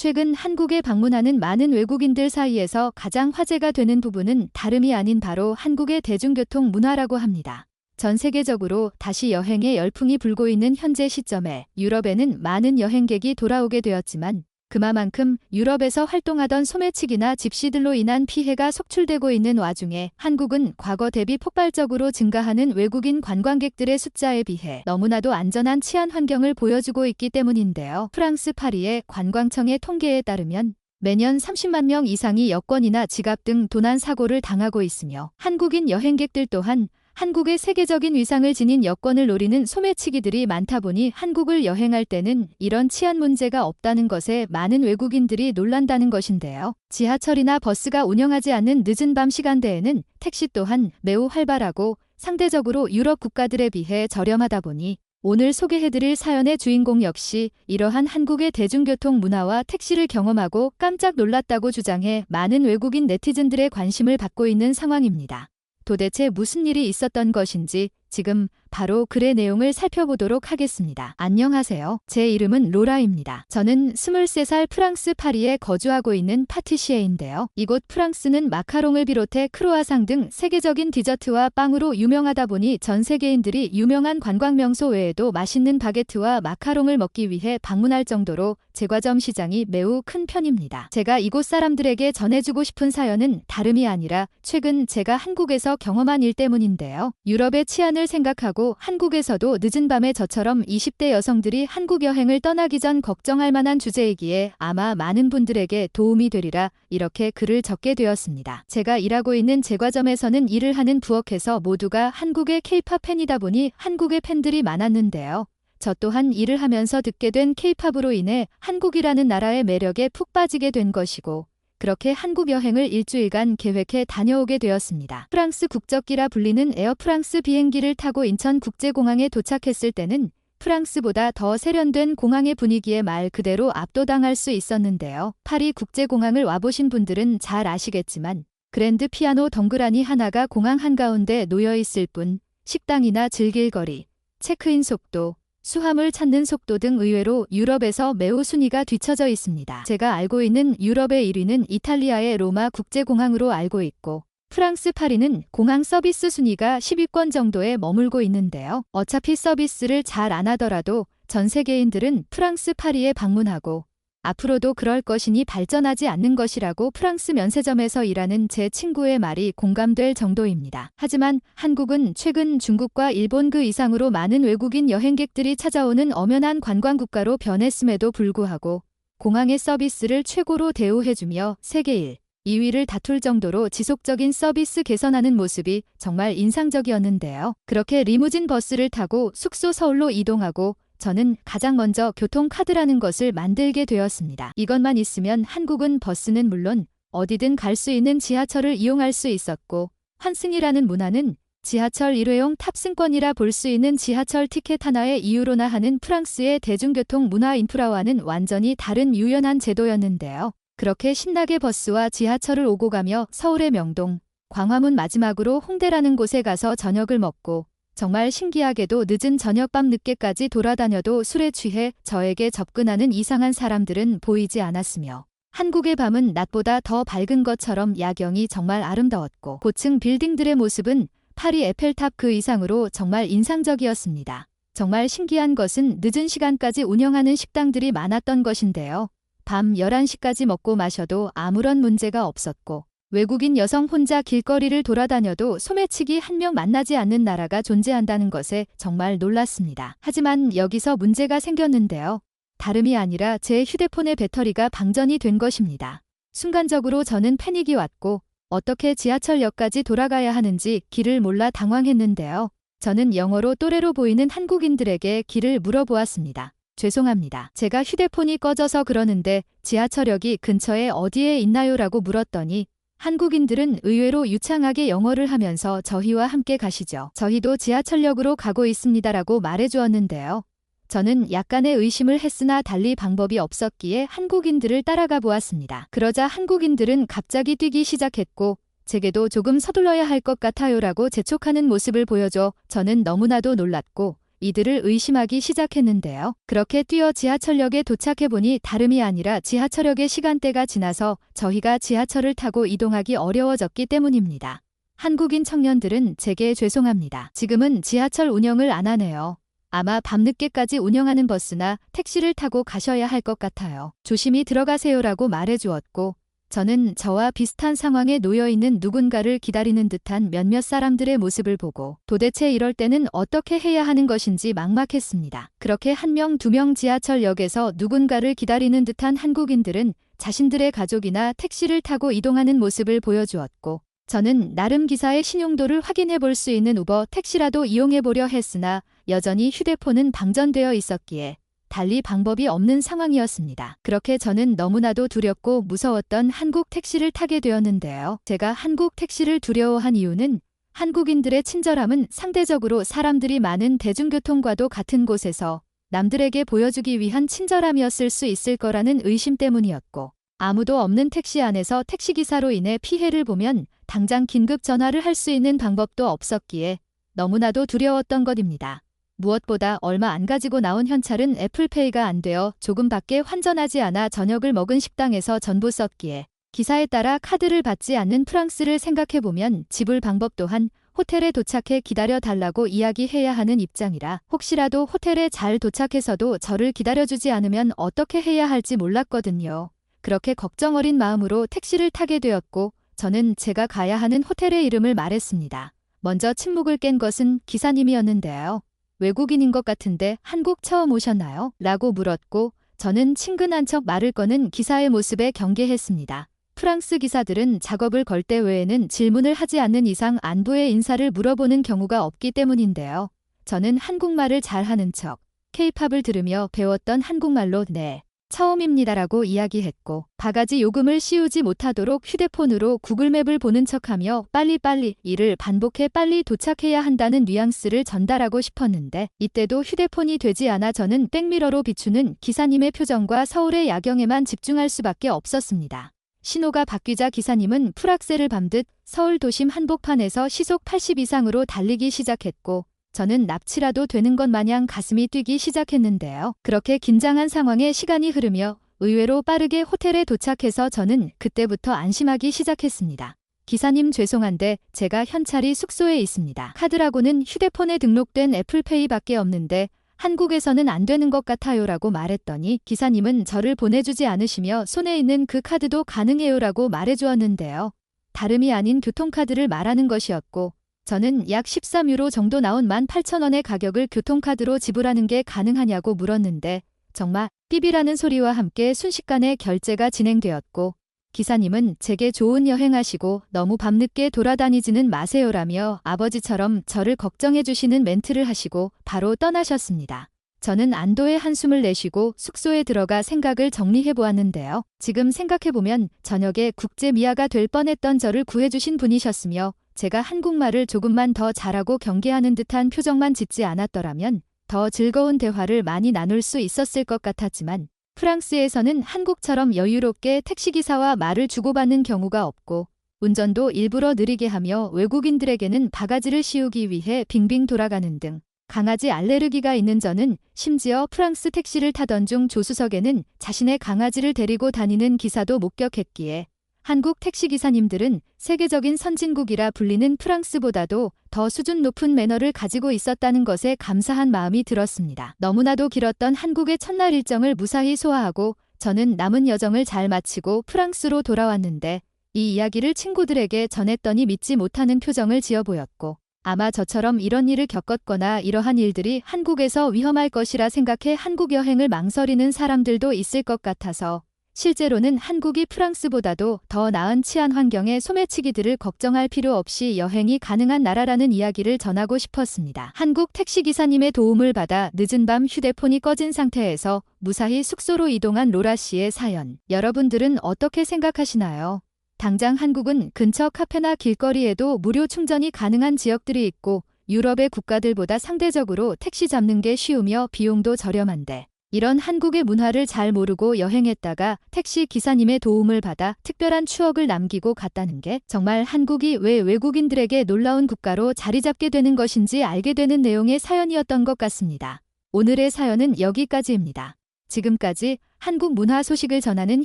최근 한국에 방문하는 많은 외국인들 사이에서 가장 화제가 되는 부분은 다름이 아닌 바로 한국의 대중교통 문화라고 합니다. 전 세계적으로 다시 여행의 열풍이 불고 있는 현재 시점에 유럽에는 많은 여행객이 돌아오게 되었지만 그만큼 유럽에서 활동하던 소매치기나 집시들로 인한 피해가 속출되고 있는 와중에 한국은 과거 대비 폭발적으로 증가하는 외국인 관광객들의 숫자에 비해 너무나도 안전한 치안 환경을 보여주고 있기 때문인데요. 프랑스 파리의 관광청의 통계에 따르면 매년 30만 명 이상이 여권이나 지갑 등 도난 사고를 당하고 있으며 한국인 여행객들 또한 한국의 세계적인 위상을 지닌 여권을 노리는 소매치기들이 많다 보니 한국을 여행할 때는 이런 치안 문제가 없다는 것에 많은 외국인들이 놀란다는 것인데요. 지하철이나 버스가 운영하지 않는 늦은 밤 시간대에는 택시 또한 매우 활발하고 상대적으로 유럽 국가들에 비해 저렴하다 보니 오늘 소개해드릴 사연의 주인공 역시 이러한 한국의 대중교통 문화와 택시를 경험하고 깜짝 놀랐다고 주장해 많은 외국인 네티즌들의 관심을 받고 있는 상황입니다. 도대체 무슨 일이 있었던 것인지 지금 바로 글의 내용을 살펴보도록 하겠습니다. 안녕하세요. 제 이름은 로라입니다. 저는 23살 프랑스 파리에 거주하고 있는 파티시에인데요. 이곳 프랑스는 마카롱을 비롯해 크로아상 등 세계적인 디저트와 빵으로 유명하다 보니 전 세계인들이 유명한 관광 명소 외에도 맛있는 바게트와 마카롱을 먹기 위해 방문할 정도로 제과점 시장이 매우 큰 편입니다. 제가 이곳 사람들에게 전해주고 싶은 사연은 다름이 아니라 최근 제가 한국에서 경험한 일 때문인데요. 유럽의 치안을 생각하고 한국에서도 늦은 밤에 저처럼 20대 여성들이 한국 여행을 떠나기 전 걱정할 만한 주제이기에 아마 많은 분들에게 도움이 되리라 이렇게 글을 적게 되었습니다. 제가 일하고 있는 제과점에서는 일을 하는 부엌에서 모두가 한국의 K-팝 팬이다 보니 한국의 팬들이 많았는데요. 저 또한 일을 하면서 듣게 된 K-팝으로 인해 한국이라는 나라의 매력에 푹 빠지게 된 것이고 그렇게 한국 여행을 일주일간 계획해 다녀오게 되었습니다. 프랑스 국적기라 불리는 에어프랑스 비행기를 타고 인천국제공항에 도착했을 때는 프랑스보다 더 세련된 공항의 분위기에 말 그대로 압도당할 수 있었는데요. 파리 국제공항을 와보신 분들은 잘 아시겠지만 그랜드 피아노 덩그라니 하나가 공항 한가운데 놓여 있을 뿐 식당이나 즐길 거리, 체크인 속도, 수화물 찾는 속도 등 의외로 유럽에서 매우 순위가 뒤처져 있습니다. 제가 알고 있는 유럽의 1위는 이탈리아의 로마 국제공항으로 알고 있고 프랑스 파리는 공항 서비스 순위가 10위권 정도에 머물고 있는데요. 어차피 서비스를 잘 안 하더라도 전 세계인들은 프랑스 파리에 방문하고 앞으로도 그럴 것이니 발전하지 않는 것이라고 프랑스 면세점에서 일하는 제 친구의 말이 공감될 정도입니다. 하지만 한국은 최근 중국과 일본 그 이상으로 많은 외국인 여행객들이 찾아오는 엄연한 관광국가로 변했음에도 불구하고 공항의 서비스를 최고로 대우해주며 세계 1, 2위를 다툴 정도로 지속적인 서비스 개선하는 모습이 정말 인상적이었는데요. 그렇게 리무진 버스를 타고 숙소 서울로 이동하고 저는 가장 먼저 교통카드라는 것을 만들게 되었습니다. 이것만 있으면 한국은 버스는 물론 어디든 갈 수 있는 지하철을 이용할 수 있었고 환승이라는 문화는 지하철 일회용 탑승권이라 볼 수 있는 지하철 티켓 하나에 이유로나 하는 프랑스의 대중교통 문화 인프라와는 완전히 다른 유연한 제도였는데요. 그렇게 신나게 버스와 지하철을 오고 가며 서울의 명동, 광화문 마지막으로 홍대라는 곳에 가서 저녁을 먹고 정말 신기하게도 늦은 저녁밤 늦게까지 돌아다녀도 술에 취해 저에게 접근하는 이상한 사람들은 보이지 않았으며 한국의 밤은 낮보다 더 밝은 것처럼 야경이 정말 아름다웠고 고층 빌딩들의 모습은 파리 에펠탑 그 이상으로 정말 인상적이었습니다. 정말 신기한 것은 늦은 시간까지 운영하는 식당들이 많았던 것인데요. 밤 11시까지 먹고 마셔도 아무런 문제가 없었고 외국인 여성 혼자 길거리를 돌아다녀도 소매치기 한 명 만나지 않는 나라가 존재한다는 것에 정말 놀랐습니다. 하지만 여기서 문제가 생겼는데요. 다름이 아니라 제 휴대폰의 배터리가 방전이 된 것입니다. 순간적으로 저는 패닉이 왔고 어떻게 지하철역까지 돌아가야 하는지 길을 몰라 당황했는데요. 저는 영어로 또래로 보이는 한국인들에게 길을 물어보았습니다. 죄송합니다. 제가 휴대폰이 꺼져서 그러는데 지하철역이 근처에 어디에 있나요? 라고 물었더니 한국인들은 의외로 유창하게 영어를 하면서 저희와 함께 가시죠. 저희도 지하철역으로 가고 있습니다라고 말해주었는데요. 저는 약간의 의심을 했으나 달리 방법이 없었기에 한국인들을 따라가 보았습니다. 그러자 한국인들은 갑자기 뛰기 시작했고 제게도 조금 서둘러야 할 것 같아요라고 재촉하는 모습을 보여줘 저는 너무나도 놀랐고 이들을 의심하기 시작했는데요. 그렇게 뛰어 지하철역에 도착해보니 다름이 아니라 지하철역의 시간대가 지나서 저희가 지하철을 타고 이동하기 어려워졌기 때문입니다. 한국인 청년들은 제게 죄송합니다. 지금은 지하철 운영을 안 하네요. 아마 밤늦게까지 운영하는 버스나 택시를 타고 가셔야 할 것 같아요. 조심히 들어가세요라고 말해주었고 저는 저와 비슷한 상황에 놓여있는 누군가를 기다리는 듯한 몇몇 사람들의 모습을 보고 도대체 이럴 때는 어떻게 해야 하는 것인지 막막했습니다. 그렇게 한 명, 두 명 지하철역에서 누군가를 기다리는 듯한 한국인들은 자신들의 가족이나 택시를 타고 이동하는 모습을 보여주었고 저는 나름 기사의 신용도를 확인해 볼 수 있는 우버 택시라도 이용해 보려 했으나 여전히 휴대폰은 방전되어 있었기에 달리 방법이 없는 상황이었습니다. 그렇게 저는 너무나도 두렵고 무서웠던 한국 택시를 타게 되었는데요. 제가 한국 택시를 두려워한 이유는 한국인들의 친절함은 상대적으로 사람들이 많은 대중교통과도 같은 곳에서 남들에게 보여주기 위한 친절함이었을 수 있을 거라는 의심 때문이었고 아무도 없는 택시 안에서 택시기사로 인해 피해를 보면 당장 긴급 전화를 할 수 있는 방법도 없었기에 너무나도 두려웠던 것입니다. 무엇보다 얼마 안 가지고 나온 현찰은 애플페이가 안 되어 조금밖에 환전하지 않아 저녁을 먹은 식당에서 전부 썼기에 기사에 따라 카드를 받지 않는 프랑스를 생각해보면 지불 방법 또한 호텔에 도착해 기다려달라고 이야기해야 하는 입장이라 혹시라도 호텔에 잘 도착해서도 저를 기다려주지 않으면 어떻게 해야 할지 몰랐거든요. 그렇게 걱정 어린 마음으로 택시를 타게 되었고 저는 제가 가야 하는 호텔의 이름을 말했습니다. 먼저 침묵을 깬 것은 기사님이었는데요. 외국인인 것 같은데 한국 처음 오셨나요? 라고 물었고 저는 친근한 척 말을 거는 기사의 모습에 경계했습니다. 프랑스 기사들은 작업을 걸 때 외에는 질문을 하지 않는 이상 안부의 인사를 물어보는 경우가 없기 때문인데요. 저는 한국말을 잘하는 척 K-팝을 들으며 배웠던 한국말로 네, 처음입니다라고 이야기했고 바가지 요금을 씌우지 못하도록 휴대폰으로 구글맵을 보는 척하며 빨리빨리 일을 반복해 빨리 도착해야 한다는 뉘앙스를 전달하고 싶었는데 이때도 휴대폰이 되지 않아 저는 백미러로 비추는 기사님의 표정과 서울의 야경에만 집중할 수밖에 없었습니다. 신호가 바뀌자 기사님은 풀악셀을 밟듯 서울 도심 한복판에서 시속 80 이상으로 달리기 시작했고 저는 납치라도 되는 것 마냥 가슴이 뛰기 시작했는데요. 그렇게 긴장한 상황에 시간이 흐르며 의외로 빠르게 호텔에 도착해서 저는 그때부터 안심하기 시작했습니다. 기사님 죄송한데 제가 현찰이 숙소에 있습니다. 카드라고는 휴대폰에 등록된 애플페이밖에 없는데 한국에서는 안 되는 것 같아요라고 말했더니 기사님은 저를 보내주지 않으시며 손에 있는 그 카드도 가능해요라고 말해주었는데요. 다름이 아닌 교통카드를 말하는 것이었고 저는 약 13유로 정도 나온 18,000원의 가격을 교통카드로 지불하는 게 가능하냐고 물었는데 정말 삐비라는 소리와 함께 순식간에 결제가 진행되었고 기사님은 제게 좋은 여행하시고 너무 밤늦게 돌아다니지는 마세요라며 아버지처럼 저를 걱정해 주시는 멘트를 하시고 바로 떠나셨습니다. 저는 안도의 한숨을 내쉬고 숙소에 들어가 생각을 정리해 보았는데요. 지금 생각해보면 저녁에 국제 미아가 될 뻔했던 저를 구해주신 분이셨으며 제가 한국말을 조금만 더 잘하고 경계하는 듯한 표정만 짓지 않았더라면 더 즐거운 대화를 많이 나눌 수 있었을 것 같았지만 프랑스에서는 한국처럼 여유롭게 택시기사와 말을 주고받는 경우가 없고 운전도 일부러 느리게 하며 외국인들에게는 바가지를 씌우기 위해 빙빙 돌아가는 등 강아지 알레르기가 있는 저는 심지어 프랑스 택시를 타던 중 조수석에는 자신의 강아지를 데리고 다니는 기사도 목격했기에 한국 택시기사님들은 세계적인 선진국이라 불리는 프랑스보다도 더 수준 높은 매너를 가지고 있었다는 것에 감사한 마음이 들었습니다. 너무나도 길었던 한국의 첫날 일정을 무사히 소화하고 저는 남은 여정을 잘 마치고 프랑스로 돌아왔는데 이 이야기를 친구들에게 전했더니 믿지 못하는 표정을 지어 보였고 아마 저처럼 이런 일을 겪었거나 이러한 일들이 한국에서 위험할 것이라 생각해 한국 여행을 망설이는 사람들도 있을 것 같아서 실제로는 한국이 프랑스보다도 더 나은 치안 환경의 소매치기들을 걱정할 필요 없이 여행이 가능한 나라라는 이야기를 전하고 싶었습니다. 한국 택시기사님의 도움을 받아 늦은 밤 휴대폰이 꺼진 상태에서 무사히 숙소로 이동한 로라 씨의 사연. 여러분들은 어떻게 생각하시나요? 당장 한국은 근처 카페나 길거리에도 무료 충전이 가능한 지역들이 있고 유럽의 국가들보다 상대적으로 택시 잡는 게 쉬우며 비용도 저렴한데 이런 한국의 문화를 잘 모르고 여행했다가 택시 기사님의 도움을 받아 특별한 추억을 남기고 갔다는 게 정말 한국이 왜 외국인들에게 놀라운 국가로 자리 잡게 되는 것인지 알게 되는 내용의 사연이었던 것 같습니다. 오늘의 사연은 여기까지입니다. 지금까지 한국 문화 소식을 전하는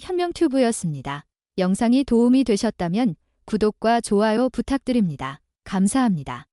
현명튜브였습니다. 영상이 도움이 되셨다면 구독과 좋아요 부탁드립니다. 감사합니다.